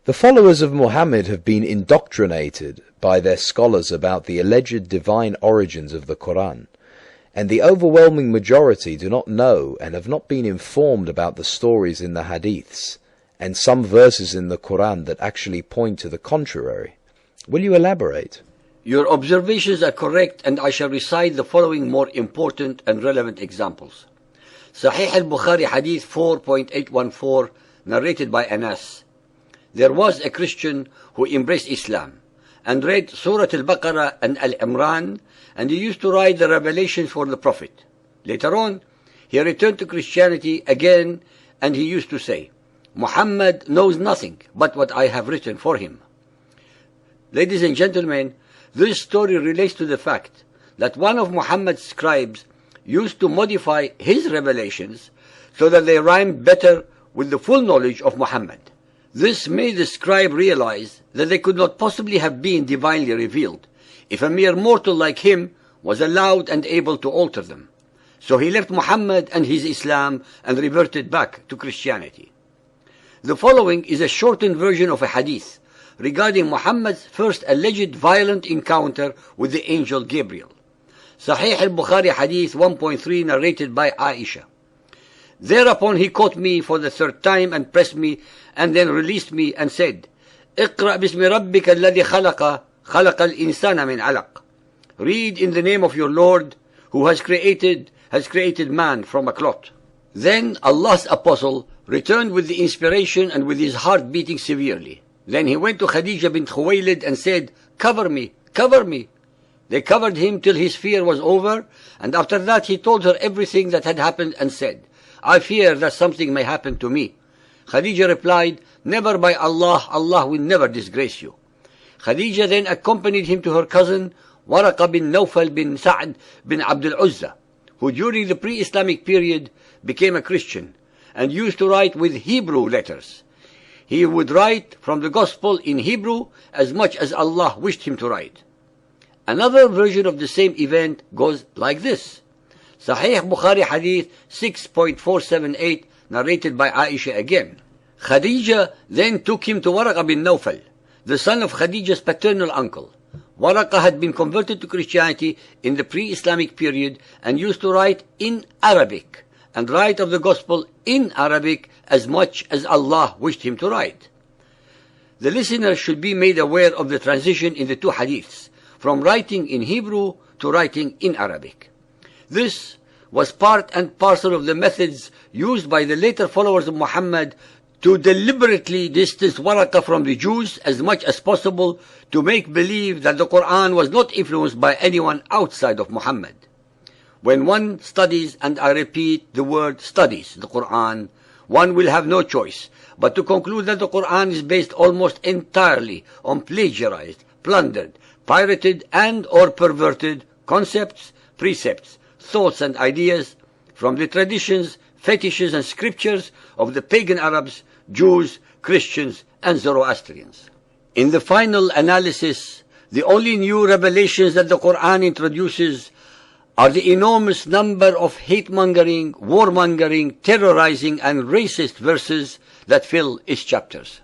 The followers of Muhammad have been indoctrinated by their scholars about the alleged divine origins of the Quran, and the overwhelming majority do not know and have not been informed about the stories in the Hadiths, and some verses in the Quran that actually point to the contrary. Will you elaborate? Your observations are correct, and I shall recite the following more important and relevant examples. Sahih al-Bukhari Hadith 4.814, narrated by Anas. There was a Christian who embraced Islam and read Surah Al-Baqarah and Al-Imran, and he used to write the revelations for the Prophet. Later on, he returned to Christianity again, and he used to say, Muhammad knows nothing but what I have written for him. Ladies and gentlemen, this story relates to the fact that one of Muhammad's scribes used to modify his revelations so that they rhymed better with the full knowledge of Muhammad. This made the scribe realize that they could not possibly have been divinely revealed if a mere mortal like him was allowed and able to alter them. So he left Muhammad and his Islam and reverted back to Christianity. The following is a shortened version of a hadith regarding Muhammad's first alleged violent encounter with the angel Gabriel. Sahih al-Bukhari Hadith 1.3, narrated by Aisha. Thereupon he caught me for the third time and pressed me, and then released me and said, اقرأ باسم ربك الذي خلق الإنسان من علق. Read in the name of your Lord, who has created man from a clot. Then Allah's apostle returned with the inspiration and with his heart beating severely. Then he went to Khadija bint Khuwaylid and said, Cover me, cover me. They covered him till his fear was over, and after that he told her everything that had happened and said, I fear that something may happen to me. Khadija replied, Never, by Allah, Allah will never disgrace you. Khadija then accompanied him to her cousin, Waraqa bin Nawfal bin Sa'd bin Abdul Uzza, who during the pre-Islamic period became a Christian and used to write with Hebrew letters. He would write from the Gospel in Hebrew as much as Allah wished him to write. Another version of the same event goes like this. Sahih Bukhari Hadith 6.478, narrated by Aisha again. Khadija then took him to Waraqa bin Nawfal, the son of Khadija's paternal uncle. Waraqa had been converted to Christianity in the pre-Islamic period and used to write in Arabic and write of the Gospel in Arabic as much as Allah wished him to write. The listener should be made aware of the transition in the two hadiths, from writing in Hebrew to writing in Arabic. This was part and parcel of the methods used by the later followers of Muhammad to deliberately distance Waraqa from the Jews as much as possible, to make believe that the Quran was not influenced by anyone outside of Muhammad. When one studies, and I repeat the word studies, the Quran, one will have no choice but to conclude that the Quran is based almost entirely on plagiarized, plundered, pirated and or perverted concepts, precepts, thoughts and ideas from the traditions, fetishes and scriptures of the pagan Arabs, Jews, Christians and Zoroastrians. In the final analysis, the only new revelations that the Quran introduces are the enormous number of hate-mongering, war-mongering, terrorizing and racist verses that fill its chapters.